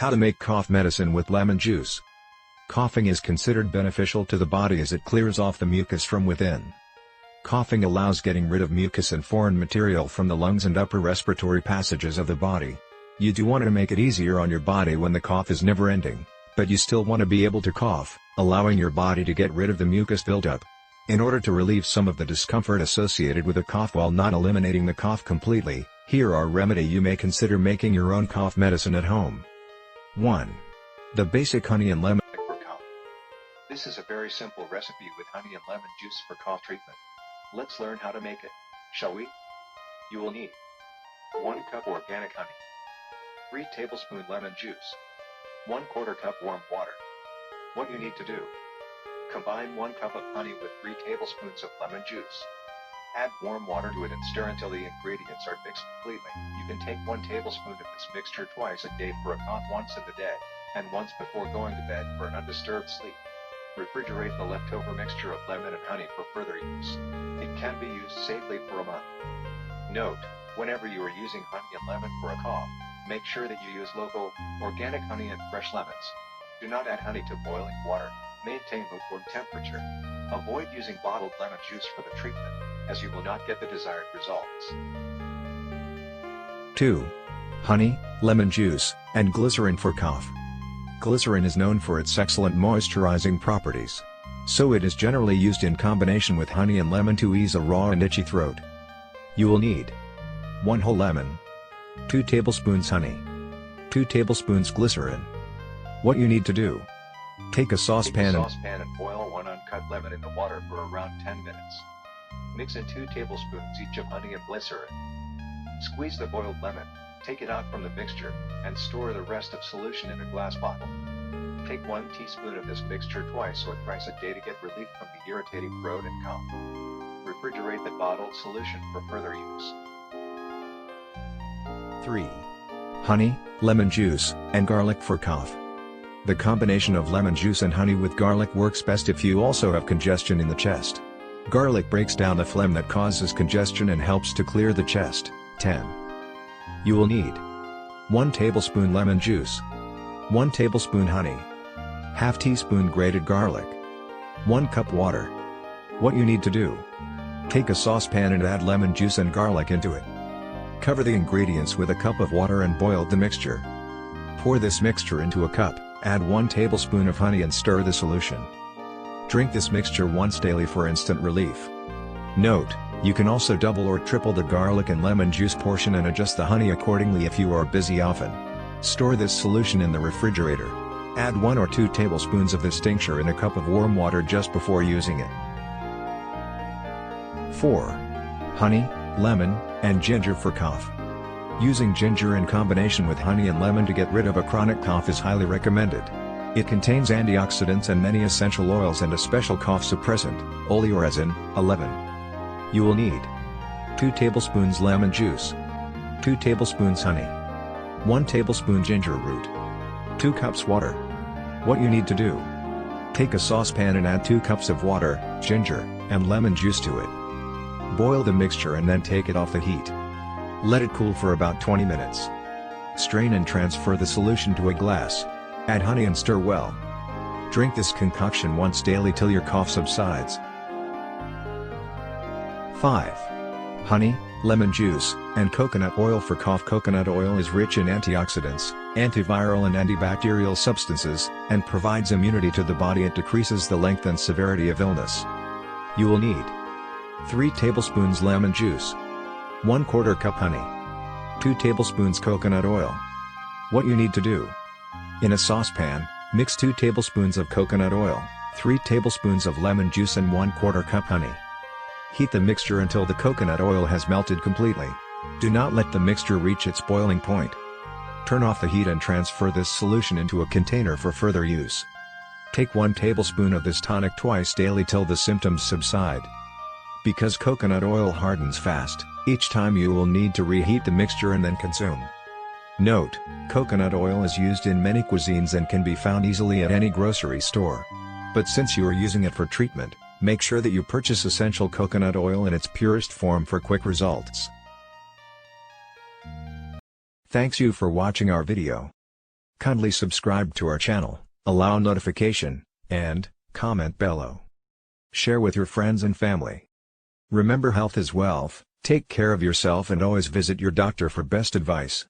How to make cough medicine with lemon juice. Coughing is considered beneficial to the body as it clears off the mucus from within. Coughing allows getting rid of mucus and foreign material from the lungs and upper respiratory passages of the body. You do want to make it easier on your body when the cough is never ending, but you still want to be able to cough, allowing your body to get rid of the mucus buildup. In order to relieve some of the discomfort associated with a cough while not eliminating the cough completely, here are remedy you may consider making your own cough medicine at home. 1. The basic honey and lemon for cough. This is a very simple recipe with honey and lemon juice for cough treatment. Let's learn how to make it, shall we? You will need 1 cup organic honey, 3 tablespoons lemon juice, 1/4 cup warm water. What you need to do: combine 1 cup of honey with 3 tablespoons of lemon juice. Add warm water to it and stir until the ingredients are mixed completely. You can take 1 tablespoon of this mixture twice a day for a cough, once in the day, and once before going to bed for an undisturbed sleep. Refrigerate the leftover mixture of lemon and honey for further use. It can be used safely for a month. Note: whenever you are using honey and lemon for a cough, make sure that you use local, organic honey and fresh lemons. Do not add honey to boiling water. Maintain lukewarm temperature. Avoid using bottled lemon juice for the treatment, as you will not get the desired results. 2. Honey, lemon juice, and glycerin for cough. Glycerin is known for its excellent moisturizing properties. So it is generally used in combination with honey and lemon to ease a raw and itchy throat. You will need 1 whole lemon, 2 tablespoons honey, 2 tablespoons glycerin. What you need to do: take a saucepan and boil 1 uncut lemon in the water for around 10 minutes. Mix in 2 tablespoons each of honey and glycerin. Squeeze the boiled lemon, take it out from the mixture, and store the rest of solution in a glass bottle. Take 1 teaspoon of this mixture twice or thrice a day to get relief from the irritating throat and cough. Refrigerate the bottled solution for further use. 3. Honey, lemon juice, and garlic for cough. The combination of lemon juice and honey with garlic works best if you also have congestion in the chest. Garlic breaks down the phlegm that causes congestion and helps to clear the chest. 10. You will need 1 tablespoon lemon juice, 1 tablespoon honey, ½ teaspoon grated garlic, 1 cup water. What you need to do: take a saucepan and add lemon juice and garlic into it. Cover the ingredients with a cup of water and boil the mixture. Pour this mixture into a cup, add 1 tablespoon of honey and stir the solution. Drink this mixture once daily for instant relief. Note: you can also double or triple the garlic and lemon juice portion and adjust the honey accordingly if you are busy often. Store this solution in the refrigerator. Add 1 or 2 tablespoons of this tincture in a cup of warm water just before using it. 4. Honey, lemon, and ginger for cough. Using ginger in combination with honey and lemon to get rid of a chronic cough is highly recommended. It contains antioxidants and many essential oils and a special cough suppressant, oleoresin. 11. You will need 2 tablespoons lemon juice, 2 tablespoons honey, 1 tablespoon ginger root, 2 cups water. What you need to do: take a saucepan and add 2 cups of water, ginger, and lemon juice to it. Boil the mixture and then take it off the heat. Let it cool for about 20 minutes. Strain and transfer the solution to a glass. Add honey and stir well. Drink this concoction once daily till your cough subsides. 5. Honey, lemon juice, and coconut oil for cough. Coconut oil is rich in antioxidants, antiviral and antibacterial substances, and provides immunity to the body. It decreases the length and severity of illness. You will need 3 tablespoons lemon juice, 1/4 cup honey, 2 tablespoons coconut oil. What you need to do: in a saucepan, mix 2 tablespoons of coconut oil, 3 tablespoons of lemon juice and 1/4 cup honey. Heat the mixture until the coconut oil has melted completely. Do not let the mixture reach its boiling point. Turn off the heat and transfer this solution into a container for further use. Take 1 tablespoon of this tonic twice daily till the symptoms subside. Because coconut oil hardens fast, each time you will need to reheat the mixture and then consume. Note: coconut oil is used in many cuisines and can be found easily at any grocery store. But since you are using it for treatment, make sure that you purchase essential coconut oil in its purest form for quick results. Thanks you for watching our video. Kindly subscribe to our channel, allow notification, and comment below. Share with your friends and family. Remember, health is wealth. Take care of yourself and always visit your doctor for best advice.